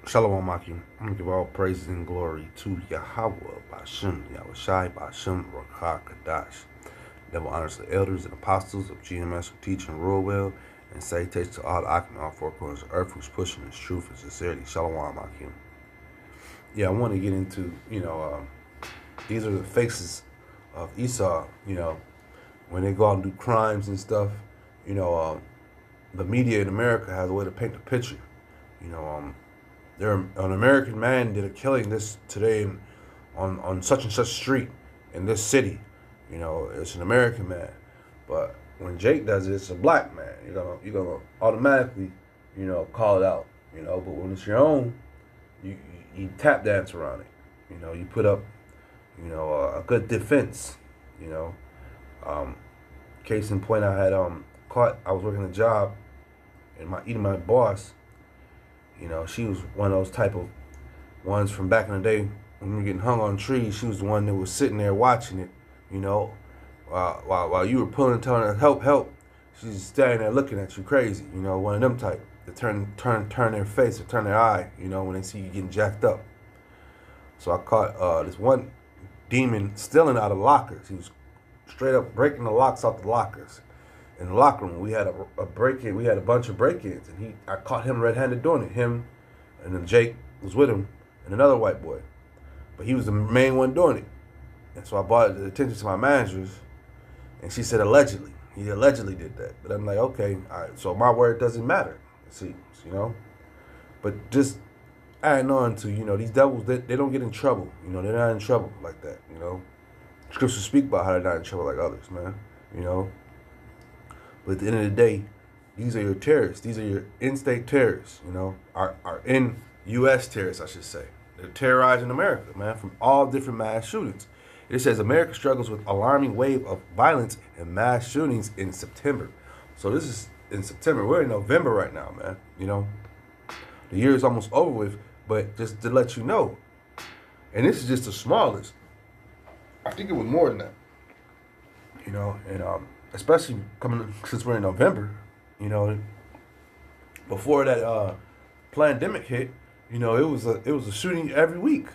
Shalom Akim. I'm gonna give all praises and glory to Yahweh Bashem, Yahushai Bashem, Rakha Kadash. Devil honors the elders and apostles of GMS who teach and rule well, and salutations to all the Akim, all four corners of earth who's pushing his truth and sincerity. Shalom Akim. Yeah, I want to get into, these are the faces of Esau, when they go out and do crimes and stuff, the media in America has a way to paint the picture. An American man did a killing this today on such and such street in this city. It's an American man, but when Jake does it, it's a black man. You're gonna automatically, call it out. But when it's your own, you tap dance around it. You put up, a good defense. Case in point, I had caught. I was working a job, and my boss. She was one of those type of ones from back in the day when we were getting hung on trees. She was the one that was sitting there watching it, while you were pulling, telling her help. She's standing there looking at you crazy, one of them type that turn their face or turn their eye, when they see you getting jacked up. So I caught this one demon stealing out of lockers. He was straight up breaking the locks off the lockers. In the locker room, we had a break-in. We had a bunch of break-ins, and I caught him red-handed doing it. Him, and then Jake was with him, and another white boy. But he was the main one doing it. And so I brought the attention to my managers, and she said allegedly. He allegedly did that. But I'm like, okay, all right. So my word doesn't matter. See, But just adding on to, these devils, they don't get in trouble. They're not in trouble like that. Scriptures speak about how they're not in trouble like others, man. But at the end of the day, these are your terrorists. These are your in-state terrorists, our in-U.S. terrorists, I should say. They're terrorizing America, man, from all different mass shootings. It says America struggles with alarming wave of violence and mass shootings in September. So this is in September. We're in November right now, man. The year is almost over with, but just to let you know, and this is just the smallest. I think it was more than that, and especially coming since we're in November, before that pandemic hit, it was a shooting every week.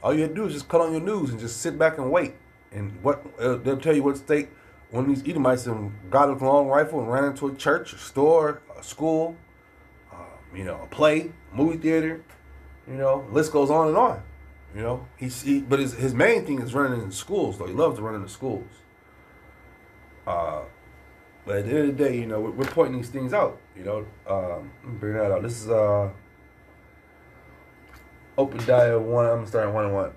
All you had to do is just cut on your news and just sit back and wait. And they'll tell you what state one of these Edomites got a long rifle and ran into a church, a store, a school, a play, movie theater. The list goes on and on. But his main thing is running in schools, though. He loves to run in the schools. But at the end of the day, we're pointing these things out. Let me bring that out. This is Obadiah 1. I'm starting 1 and 1.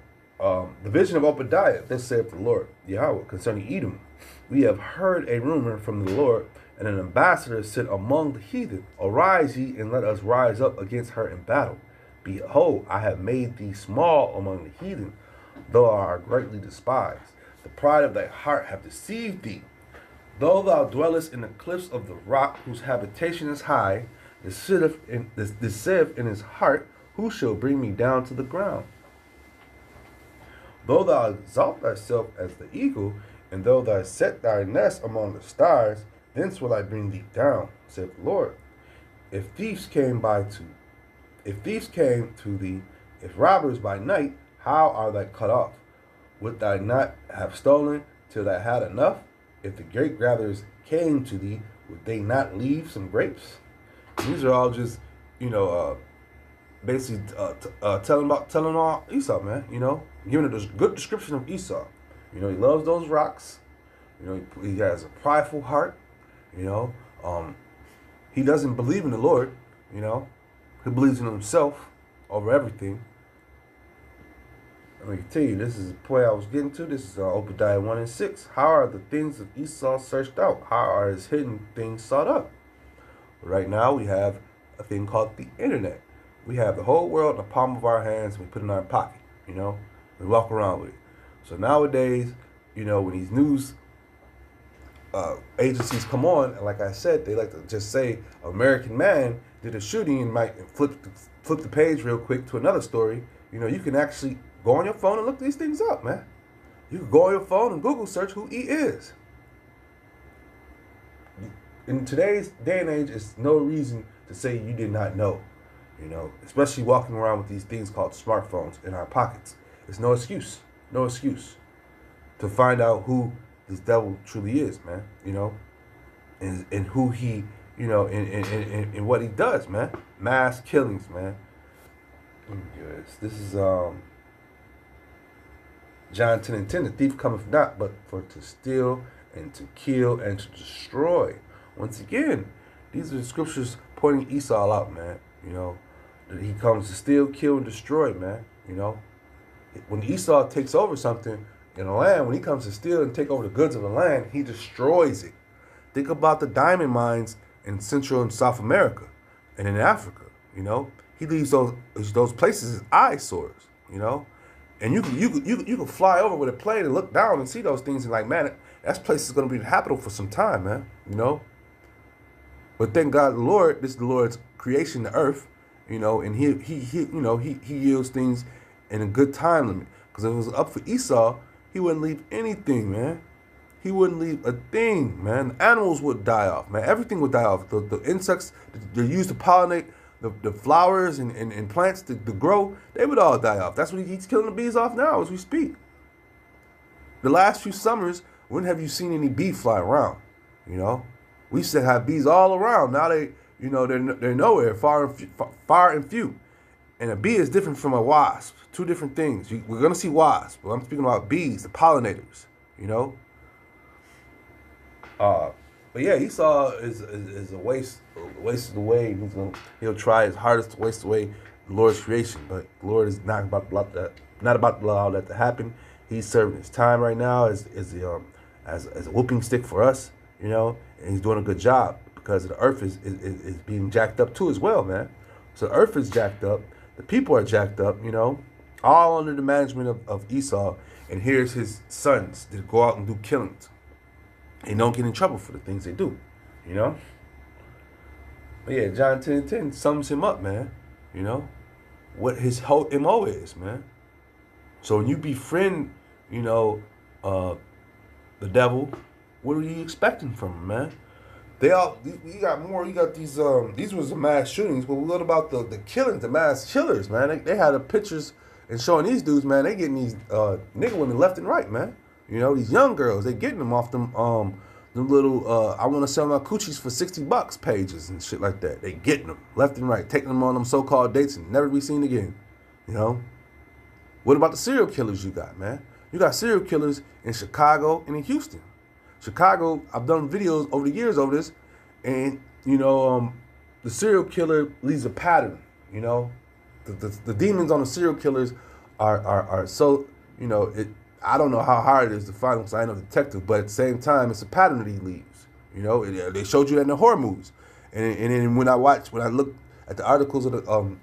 The vision of Obadiah. Thus saith the Lord Yahweh concerning Edom. We have heard a rumor from the Lord, and an ambassador said among the heathen, Arise ye, and let us rise up against her in battle. Behold, I have made thee small among the heathen, though thou art greatly despised. The pride of thy heart hath deceived thee. Though thou dwellest in the cliffs of the rock, whose habitation is high, this saith in his heart, Who shall bring me down to the ground? Though thou exalt thyself as the eagle, and though thou set thy nest among the stars, thence will I bring thee down, saith the Lord. If thieves came to thee, if robbers by night, how are they cut off? Would thou not have stolen till thou had enough? If the grape gatherers came to thee, would they not leave some grapes? These are all just, basically telling all Esau, man. Giving a good description of Esau. He loves those rocks. He has a prideful heart. He doesn't believe in the Lord. He believes in himself over everything. Let me tell you, this is the point I was getting to. This is Obadiah 1 and 6. How are the things of Esau searched out? How are his hidden things sought up? Right now, we have a thing called the internet. We have the whole world in the palm of our hands, and we put it in our pocket. We walk around with it. So nowadays, when these news agencies come on, and like I said, they like to just say, American man did a shooting, and might flip the page real quick to another story. You can actually go on your phone and look these things up, man. You can go on your phone and Google search who he is. In today's day and age, it's no reason to say you did not know. You know, especially walking around with these things called smartphones in our pockets. It's no excuse. No excuse to find out who this devil truly is, man. You know, and who he, you know, and what he does, man. Mass killings, man. Yes, this is John 10:10. The thief cometh not but for to steal and to kill and to destroy. Once again, these are the scriptures pointing Esau out, man. You know, that he comes to steal, kill, and destroy, man. You know, when Esau takes over something in the land, when he comes to steal and take over the goods of the land, he destroys it. Think about the diamond mines in Central and South America and in Africa. You know, he leaves those places as eyesores. You know, and you can fly over with a plane and look down and see those things and like, man, that place is going to be habitable for some time, man. You know. But thank God, the Lord, this is the Lord's creation, the earth, you know, and he yields things in a good time limit. Because if it was up for Esau, he wouldn't leave anything, man. He wouldn't leave a thing, man. The animals would die off, man. Everything would die off. The insects they're used to pollinate the flowers and plants to grow, they would all die off. That's what he's killing the bees off now as we speak. The last few summers, when have you seen any bee fly around, you know? We used to have bees all around. Now they're nowhere, far and few. And a bee is different from a wasp. Two different things. We're gonna see wasps, but I'm speaking about bees, the pollinators. You know. But yeah, Esau is a waste away. He'll try his hardest to waste away the Lord's creation, but the Lord is not about to allow that to happen. He's serving his time right now as a whooping stick for us. You know, and he's doing a good job because the earth is being jacked up too as well, man. So the earth is jacked up, the people are jacked up, you know, all under the management of Esau. And here's his sons that go out and do killings and don't get in trouble for the things they do, you know. But yeah, John 10:10 sums him up, man. You know what his whole MO is, man. So when you befriend, you know, the devil, what are you expecting from them, man? You got these was the mass shootings, but what about the killings, the mass killers, man? They had the pictures and showing these dudes, man, they getting these nigga women left and right, man. You know, these young girls, they getting them off them little I want to sell my coochies for $60 pages and shit like that. They getting them left and right, taking them on them so-called dates and never be seen again. You know? What about the serial killers you got, man? You got serial killers in Chicago and in Houston. Chicago, I've done videos over the years over this, and you know, the serial killer leaves a pattern. You know, the demons on the serial killers are so, you know, I don't know how hard it is to find them because I ain't no detective, but at the same time, it's a pattern that he leaves. You know, they showed you that in the horror movies, and then when I look at the articles of the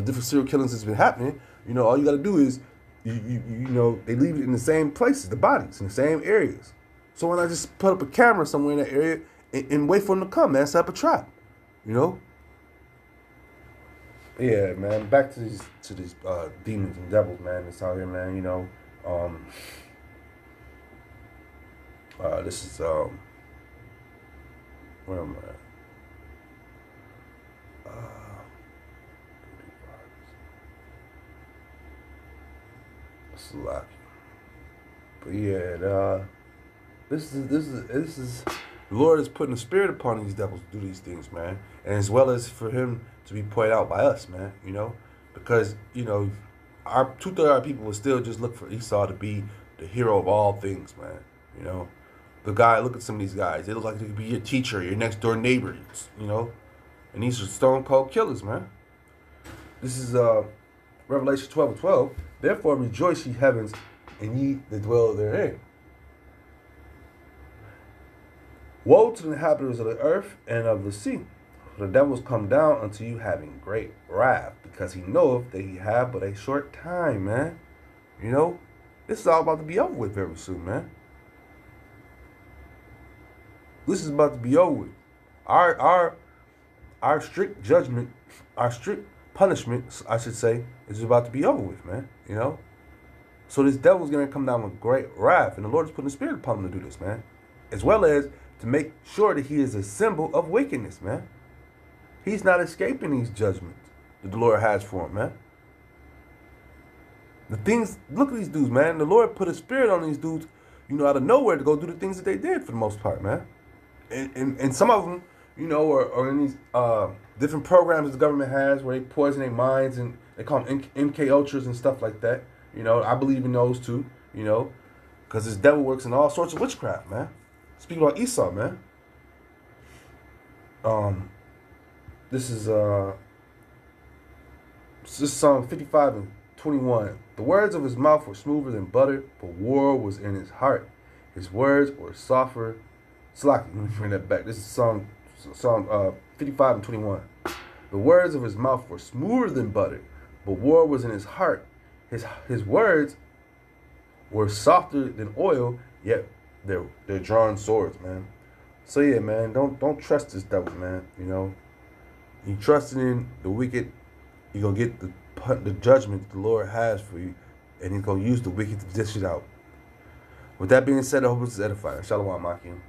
different serial killings that's been happening, you know, all you got to do is you know, they leave it in the same places, the bodies in the same areas. So when I just put up a camera somewhere in that area and wait for them to come, man, set up a trap, you know? Yeah, man, back to these demons and devils, man, that's out here, man, you know. This is, where am I? Slack. But yeah, this is the Lord is putting a spirit upon these devils to do these things, man, and as well as for him to be pointed out by us, man. You know, because you know, our 2/3 of our people will still just look for Esau to be the hero of all things, man. You know, the guy. Look at some of these guys. They look like they could be your teacher, your next door neighbors. You know, and these are stone cold killers, man. This is Revelation 12:12. Therefore rejoice, ye heavens, and ye that dwell therein. Woe to the inhabitants of the earth and of the sea, for the devils come down unto you having great wrath, because he knoweth that he have but a short time, man. You know, this is all about to be over with very soon, man. This is about to be over with. Our strict judgment, our strict punishment, I should say, is about to be over with, man. You know? So this devil's going to come down with great wrath, and the Lord is putting the spirit upon him to do this, man. As well as to make sure that he is a symbol of wickedness, man. He's not escaping these judgments. that the Lord has for him, man. The things, look at these dudes, man. The Lord put a spirit on these dudes, out of nowhere to go do the things that they did for the most part, man. And some of them, are in these different programs that the government has where they poison their minds, and they call them MK Ultras and stuff like that. I believe in those too, because this devil works in all sorts of witchcraft, man. Speaking about Esau, man. This is Psalm 55 and 21. The words of his mouth were smoother than butter, but war was in his heart. His words were softer. Let me bring that back. This is Psalm 55 and 21. The words of his mouth were smoother than butter, but war was in his heart. His words were softer than oil, yet they're drawn swords, man. So yeah, man, don't trust this devil, man. You trusting in the wicked, you're gonna get the judgment that the Lord has for you, and he's gonna use the wicked to dish it out. With that being said, I hope this is edifying. Shalom, Akim.